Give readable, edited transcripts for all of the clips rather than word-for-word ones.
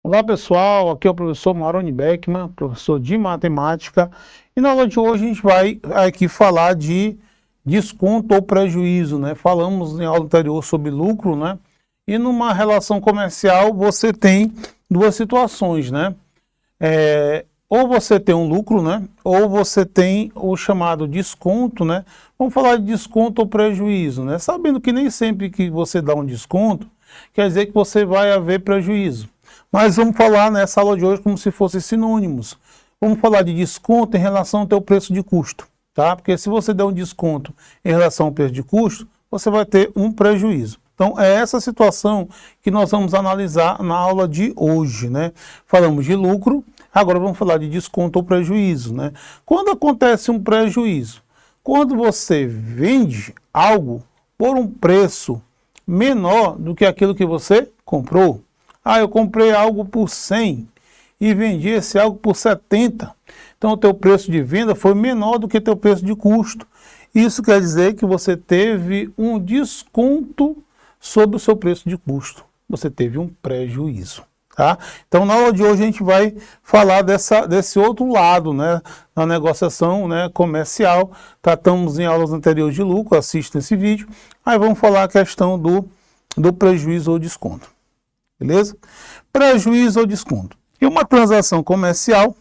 Olá pessoal, aqui é o professor Maroni Beckman, professor de matemática, e na aula de hoje a gente vai aqui falar de desconto ou prejuízo, né? Falamos em aula anterior sobre lucro, né? E numa relação comercial você tem duas situações, né? Ou você tem um lucro, né? Ou você tem o chamado desconto, né? Vamos falar de desconto ou prejuízo, né? Sabendo que nem sempre que você dá um desconto, quer dizer que você vai haver prejuízo. Mas vamos falar nessa aula de hoje como se fossem sinônimos. Vamos falar de desconto em relação ao teu preço de custo, tá? Porque se você der um desconto em relação ao preço de custo, você vai ter um prejuízo. Então, é essa situação que nós vamos analisar na aula de hoje, né? Falamos de lucro, agora vamos falar de desconto ou prejuízo, né? Quando acontece um prejuízo? Quando você vende algo por um preço menor do que aquilo que você comprou. Ah, eu comprei algo por 100 e vendi esse algo por 70. Então, o teu preço de venda foi menor do que teu preço de custo. Isso quer dizer que você teve um desconto sobre o seu preço de custo. Você teve um prejuízo. Tá? Então, na aula de hoje, a gente vai falar desse outro lado, né? Na negociação, né, comercial. Tratamos em aulas anteriores de lucro, assista esse vídeo. Aí vamos falar a questão do prejuízo ou desconto. Beleza? Prejuízo ou desconto. Em uma transação comercial,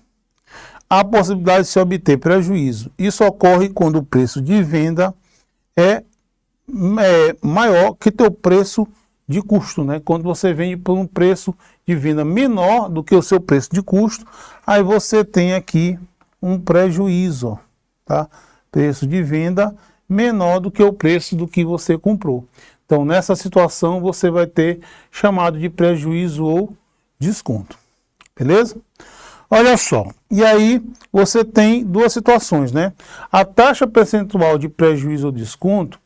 há a possibilidade de se obter prejuízo. Isso ocorre quando o preço de venda é maior que teu preço de custo, né? Quando você vende por um preço de venda menor do que o seu preço de custo, aí você tem aqui um prejuízo, tá? Preço de venda menor do que o preço do que você comprou. Então, nessa situação, você vai ter chamado de prejuízo ou desconto. Beleza? Olha só, e aí você tem duas situações, né? A taxa percentual de prejuízo ou desconto,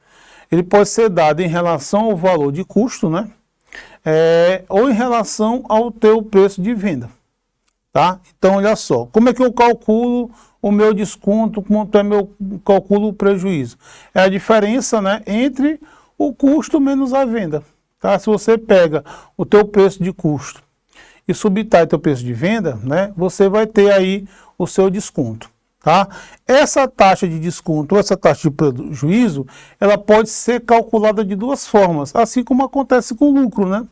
ele pode ser dado em relação ao valor de custo, né? Ou em relação ao teu preço de venda, tá? Então, olha só, como é que eu calculo o meu desconto, quanto é meu calculo o prejuízo? É a diferença, né, entre o custo menos a venda, tá? Se você pega o teu preço de custo e subtrai teu preço de venda, né, você vai ter aí o seu desconto, tá? Essa taxa de desconto ou essa taxa de prejuízo, ela pode ser calculada de duas formas, assim como acontece com o lucro, né?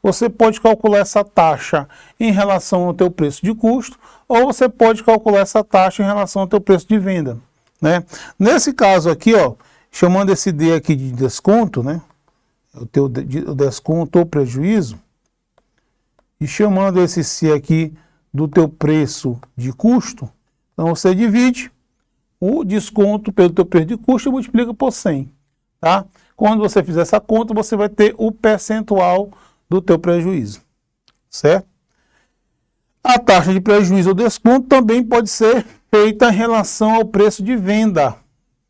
Você pode calcular essa taxa em relação ao teu preço de custo, ou você pode calcular essa taxa em relação ao teu preço de venda, né? Nesse caso aqui, ó, chamando esse D aqui de desconto, né? O teu desconto ou prejuízo, e chamando esse C aqui do teu preço de custo, então você divide o desconto pelo teu preço de custo e multiplica por 100, tá? Quando você fizer essa conta, você vai ter o percentual do teu prejuízo, certo? A taxa de prejuízo ou desconto também pode ser feita em relação ao preço de venda,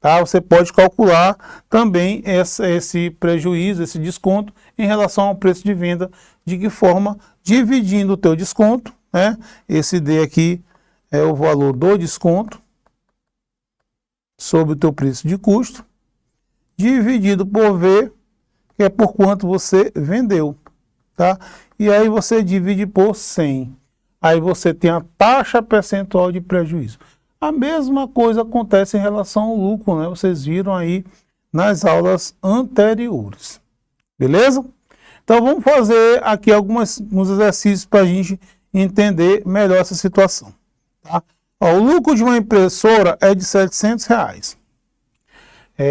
tá? Você pode calcular também esse prejuízo, esse desconto, em relação ao preço de venda. De que forma? Dividindo o teu desconto, né? Esse D aqui é o valor do desconto sobre o teu preço de custo, dividido por V, que é por quanto você vendeu, tá? E aí você divide por 100. Aí você tem a taxa percentual de prejuízo. A mesma coisa acontece em relação ao lucro, né? Vocês viram aí nas aulas anteriores. Beleza? Então vamos fazer aqui alguns exercícios para a gente entender melhor essa situação. Tá? Ó, o lucro de uma impressora é de R$700.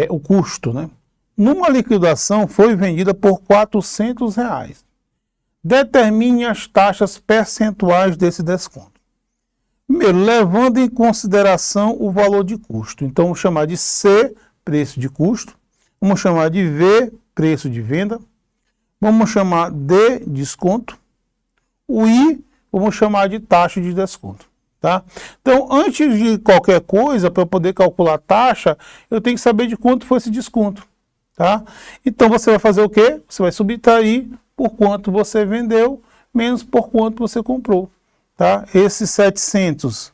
O custo, né? Numa liquidação foi vendida por R$400. Determine as taxas percentuais desse desconto. Primeiro, levando em consideração o valor de custo. Então, vamos chamar de C, preço de custo. Vamos chamar de V, preço de venda. Vamos chamar de desconto. O I, vamos chamar de taxa de desconto. Tá? Então, antes de qualquer coisa, para eu poder calcular a taxa, eu tenho que saber de quanto foi esse desconto. Tá? Então, você vai fazer o quê? Você vai subtrair por quanto você vendeu, menos por quanto você comprou. Tá? Esse 700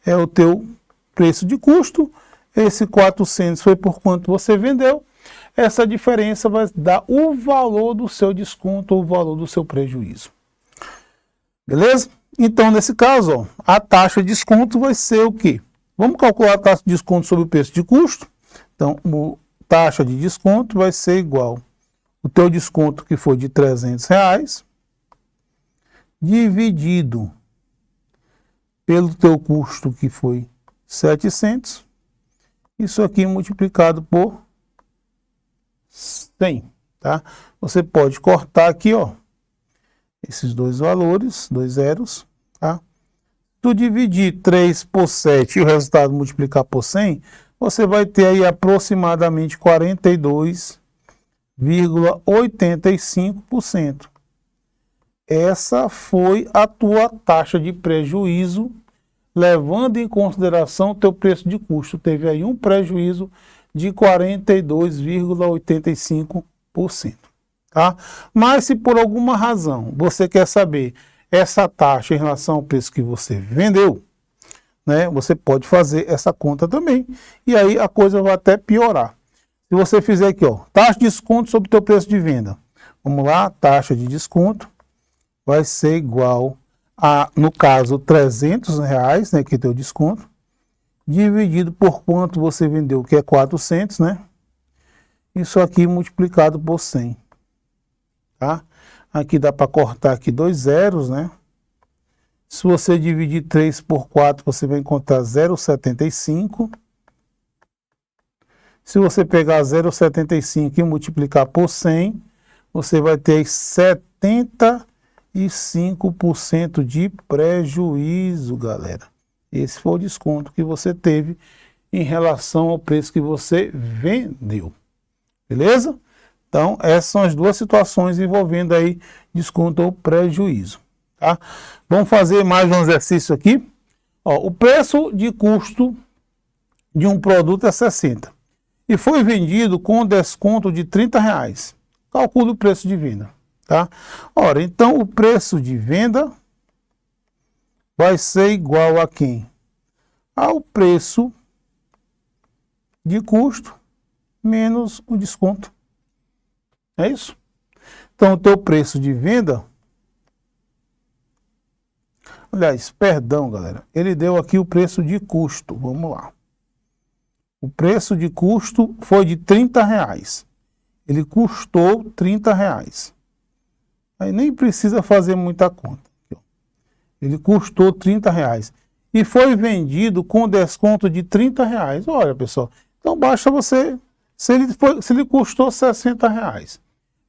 é o teu preço de custo, esse 400 foi por quanto você vendeu, essa diferença vai dar o valor do seu desconto ou o valor do seu prejuízo. Beleza? Então, nesse caso, ó, a taxa de desconto vai ser o quê? Vamos calcular a taxa de desconto sobre o preço de custo. Então, a taxa de desconto vai ser igual o teu desconto que foi de R$300 dividido pelo teu custo que foi 700. Isso aqui multiplicado por 100, tá? Você pode cortar aqui, ó, esses dois valores, dois zeros, tá? Tu dividir 3 por 7 e o resultado multiplicar por 100, você vai ter aí aproximadamente 42,85%. Essa foi a tua taxa de prejuízo, levando em consideração o teu preço de custo. Teve aí um prejuízo de 42,85%. Tá? Mas se por alguma razão você quer saber essa taxa em relação ao preço que você vendeu, né, você pode fazer essa conta também. E aí a coisa vai até piorar. Se você fizer aqui, ó, taxa de desconto sobre o teu preço de venda. Vamos lá, taxa de desconto vai ser igual a, no caso, R$300, né, que é teu desconto, dividido por quanto você vendeu, que é 400, né? Isso aqui multiplicado por 100. Tá? Aqui dá para cortar aqui dois zeros, né? Se você dividir 3 por 4, você vai encontrar 0,75. Se você pegar 0,75 e multiplicar por 100, você vai ter 75% de prejuízo, galera. Esse foi o desconto que você teve em relação ao preço que você vendeu. Beleza? Então, essas são as duas situações envolvendo aí desconto ou prejuízo. Tá? Vamos fazer mais um exercício aqui. Ó, o preço de custo de um produto é 60 e foi vendido com desconto de R$30. Calcule o preço de venda. Tá? Ora, então o preço de venda vai ser igual a quem? Ao preço de custo menos o desconto. É isso? Então, o teu preço de venda... Aliás, perdão, galera. Ele deu aqui o preço de custo. Vamos lá. O preço de custo foi de R$30. Ele custou R$30. Aí nem precisa fazer muita conta. Ele custou R$30. E foi vendido com desconto de R$30. Olha, pessoal. Então, basta você... Se ele custou R$60,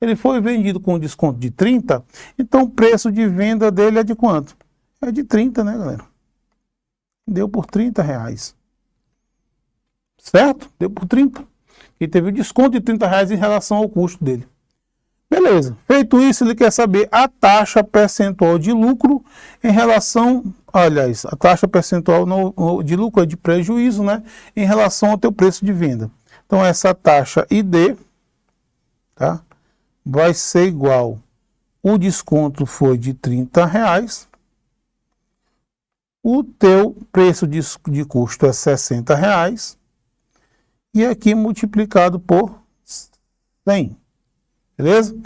ele foi vendido com desconto de 30, então o preço de venda dele é de quanto? É de 30, né, galera? Deu por R$30. Certo? Deu por 30. E teve o desconto de R$30 em relação ao custo dele. Beleza. Feito isso, ele quer saber a taxa percentual de lucro em relação... Aliás, a taxa percentual de lucro é de prejuízo, né? Em relação ao teu preço de venda. Então, essa taxa ID, tá, vai ser igual, o desconto foi de R$30, o teu preço de custo é R$60, e aqui multiplicado por 100, beleza?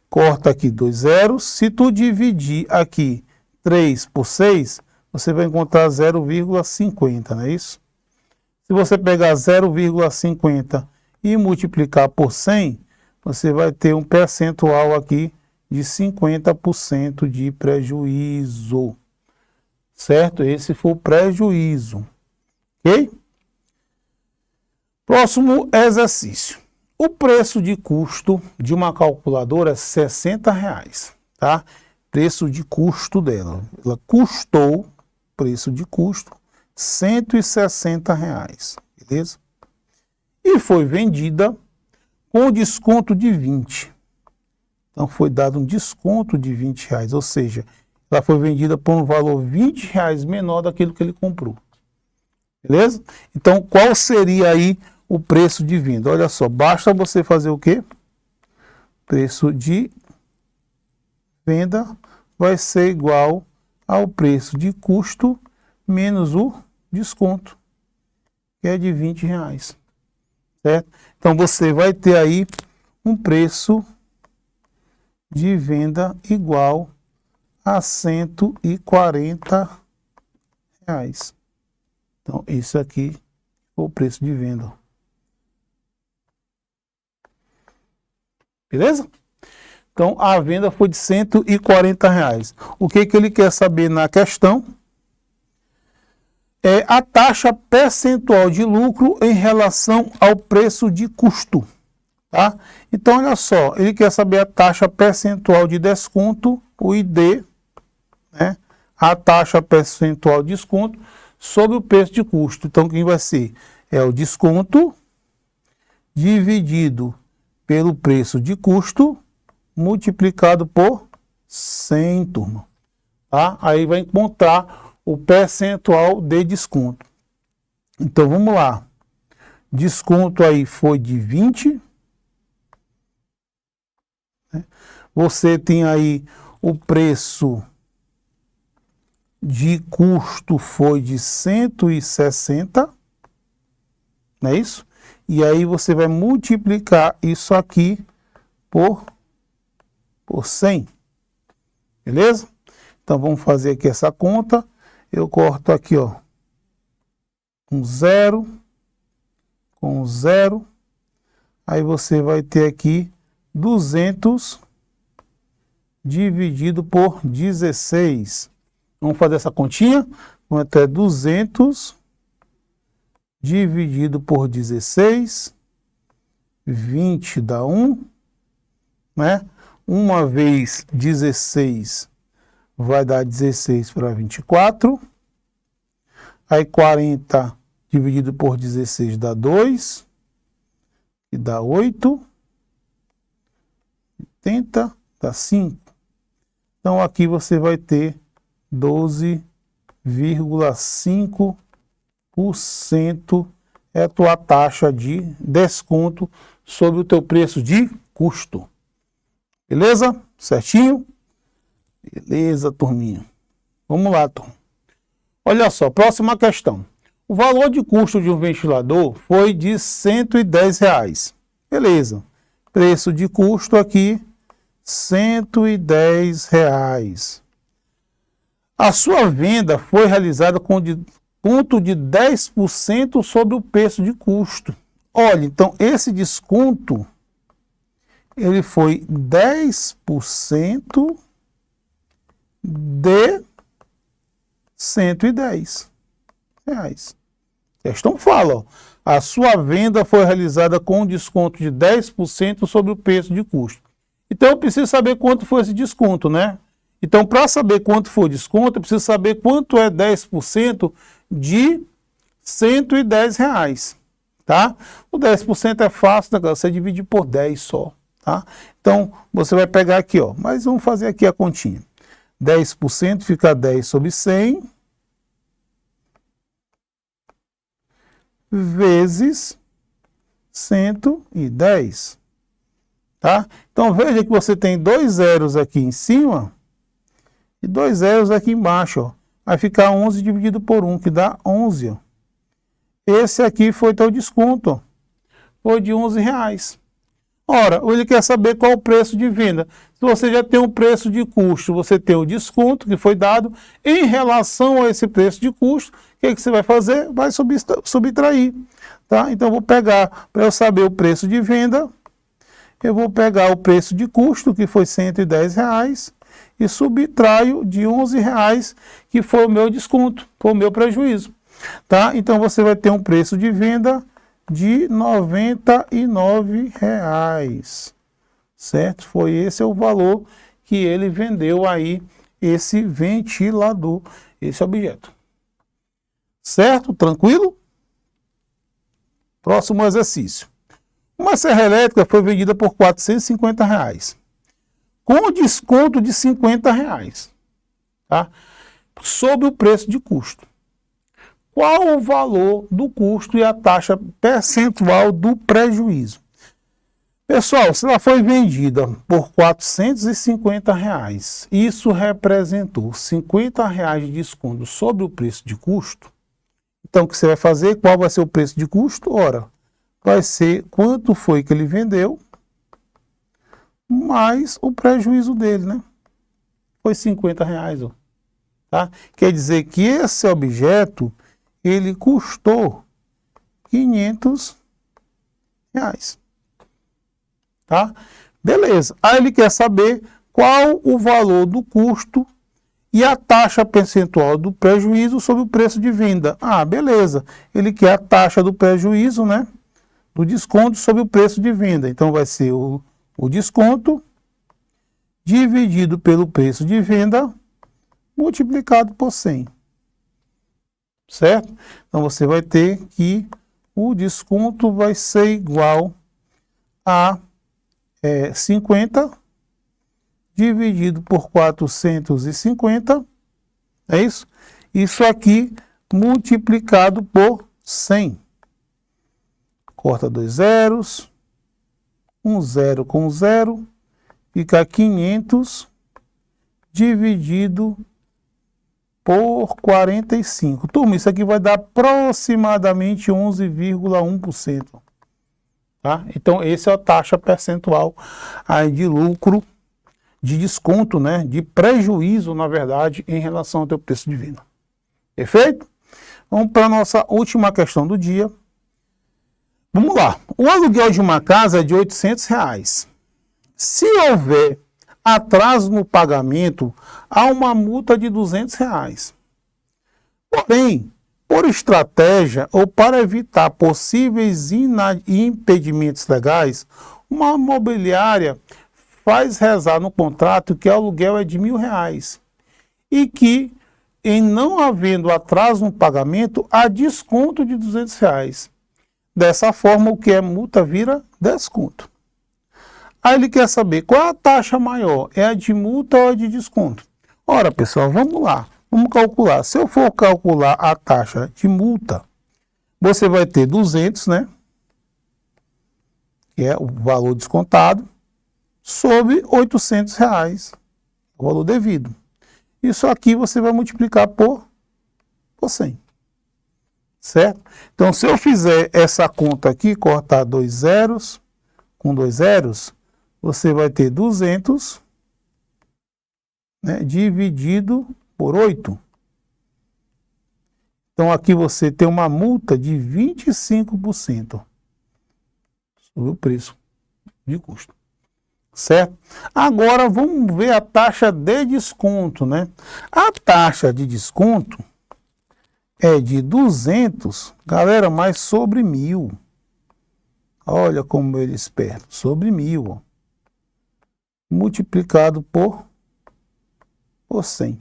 Corta aqui dois zeros, se tu dividir aqui 3 por 6, você vai encontrar 0,50, não é isso? Se você pegar 0,50 e multiplicar por 100, você vai ter um percentual aqui de 50% de prejuízo. Certo? Esse foi o prejuízo. Ok? Próximo exercício. O preço de custo de uma calculadora é R$60. Tá? Preço de custo dela. Ela custou, preço de custo, R$160, beleza? E foi vendida com desconto de 20. Então foi dado um desconto de R$20, ou seja, ela foi vendida por um valor R$20 menor daquilo que ele comprou. Beleza? Então qual seria aí o preço de venda? Olha só, basta você fazer o quê? Preço de venda vai ser igual ao preço de custo menos o desconto, que é de R$20, certo? Então, você vai ter aí um preço de venda igual a R$140. Então, isso aqui foi o preço de venda. Beleza? Então, a venda foi de R$140. O que ele quer saber na questão? É a taxa percentual de lucro em relação ao preço de custo. Tá? Então, olha só, ele quer saber a taxa percentual de desconto, o ID, né? A taxa percentual de desconto sobre o preço de custo. Então, quem vai ser? É o desconto dividido pelo preço de custo multiplicado por 100, turma. Tá? Aí vai encontrar o percentual de desconto. Então, vamos lá. Desconto aí foi de 20. Você tem aí o preço de custo foi de 160, não é isso? E aí você vai multiplicar isso aqui por 100, beleza? Então vamos fazer aqui essa conta. Eu corto aqui, ó, um 0 com 0. Aí você vai ter aqui 200 dividido por 16. Vamos fazer essa continha? Vamos até 200 dividido por 16. 20 dá 1. Né? 1 vezes 16 vai dar 16 para 24. Aí 40 dividido por 16 dá 2. E dá 8. 80 dá 5. Então, aqui você vai ter 12,5% é a tua taxa de desconto sobre o teu preço de custo. Beleza? Certinho? Beleza, turminha. Vamos lá, turma. Olha só, próxima questão. O valor de custo de um ventilador foi de R$110. Beleza. Preço de custo aqui, R$110. A sua venda foi realizada com desconto de 10% sobre o preço de custo. Olha, então esse desconto, ele foi 10% de R$110. A questão fala, ó, a sua venda foi realizada com desconto de 10% sobre o preço de custo. Então, eu preciso saber quanto foi esse desconto, né? Então, para saber quanto foi o desconto, eu preciso saber quanto é 10% de R$110, tá? O 10% é fácil, né? Você divide por 10 só, tá? Então, você vai pegar aqui, ó, mas vamos fazer aqui a continha. 10% fica 10 sobre 100 vezes 110, tá? Então, veja que você tem 2 zeros aqui em cima e 2 zeros aqui embaixo, ó. Vai ficar 11 dividido por 1, que dá 11, ó. Esse aqui foi teu desconto, ó. Foi de R$11. Ora, ele quer saber qual o preço de venda. Se você já tem um preço de custo, você tem o desconto que foi dado em relação a esse preço de custo, o que você vai fazer? Vai subtrair, tá? Então, eu vou pegar, para eu saber o preço de venda, eu vou pegar o preço de custo, que foi R$110, e subtraio de R$11, que foi o meu desconto, foi o meu prejuízo, tá? Então, você vai ter um preço de venda de R$99, certo? Foi esse o valor que ele vendeu aí, esse ventilador, esse objeto. Certo? Tranquilo? Próximo exercício. Uma serra elétrica foi vendida por R$450, com desconto de R$50, tá? Sobre o preço de custo. Qual o valor do custo e a taxa percentual do prejuízo? Pessoal, se ela foi vendida por R$450, isso representou R$50 de desconto sobre o preço de custo. Então, o que você vai fazer? Qual vai ser o preço de custo? Ora, vai ser quanto foi que ele vendeu, mais o prejuízo dele, né? foi R$50, ó, tá? Quer dizer que esse objeto, ele custou R$500, tá? Beleza. Aí ele quer saber qual o valor do custo e a taxa percentual do prejuízo sobre o preço de venda. Ah, beleza. Ele quer a taxa do prejuízo, né? Do desconto sobre o preço de venda. Então vai ser o desconto dividido pelo preço de venda multiplicado por 100. Certo? Então você vai ter que o desconto vai ser igual a 50 dividido por 450, é isso? Isso aqui multiplicado por 100. Corta 2 zeros, 1 zero com 0, fica 500 dividido por 45. Turma, isso aqui vai dar aproximadamente 11,1%. Tá? Então, essa é a taxa percentual aí de lucro, de desconto, né? De prejuízo, na verdade, em relação ao teu preço de venda. Perfeito? Vamos para a nossa última questão do dia. Vamos lá. O aluguel de uma casa é de R$800. Se houver atraso no pagamento, há uma multa de R$200. Porém, por estratégia ou para evitar possíveis impedimentos legais, uma imobiliária faz rezar no contrato que o aluguel é de R$1.000 e que, em não havendo atraso no pagamento, há desconto de R$200. Dessa forma, o que é multa vira desconto. Aí ele quer saber qual é a taxa maior, é a de multa ou a de desconto? Ora, pessoal, vamos lá. Vamos calcular. Se eu for calcular a taxa de multa, você vai ter 200, né? Que é o valor descontado, sobre R$800, o valor devido. Isso aqui você vai multiplicar por 100. Certo? Então, se eu fizer essa conta aqui, cortar 2 zeros com 2 zeros, você vai ter 200, né, dividido por 8. Então, aqui você tem uma multa de 25% sobre o preço de custo. Certo? Agora, vamos ver a taxa de desconto, né? A taxa de desconto é de 200, galera, mas sobre 1.000. Olha como ele é esperto, sobre 1.000, ó, multiplicado por 100.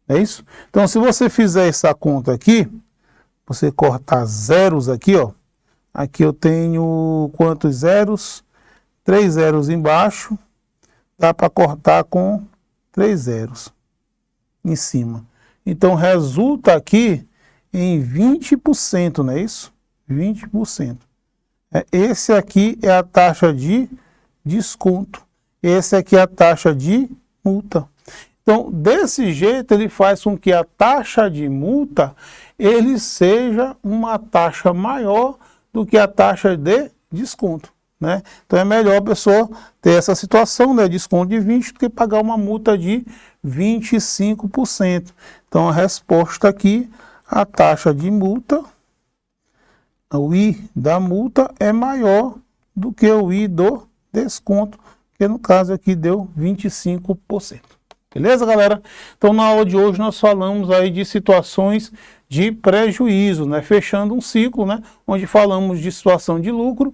É isso? Então, se você fizer essa conta aqui, você cortar zeros aqui, ó. Aqui eu tenho quantos zeros? 3 zeros embaixo. Dá para cortar com 3 zeros em cima. Então, resulta aqui em 20%, não é isso? 20%. Esse aqui é a taxa de desconto. Esse aqui é a taxa de multa. Então, desse jeito, ele faz com que a taxa de multa ele seja uma taxa maior do que a taxa de desconto, né? Então, é melhor a pessoa ter essa situação, né? Desconto de 20% do que pagar uma multa de 25%. Então, a resposta aqui, a taxa de multa, o I da multa é maior do que o I do desconto, que no caso aqui deu 25%. Beleza, galera? Então, na aula de hoje, nós falamos aí de situações de prejuízo, né? Fechando um ciclo, né? Onde falamos de situação de lucro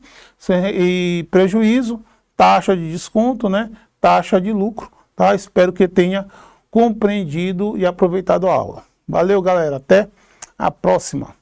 e prejuízo, taxa de desconto, né? Taxa de lucro, tá? Espero que tenha compreendido e aproveitado a aula. Valeu, galera. Até a próxima.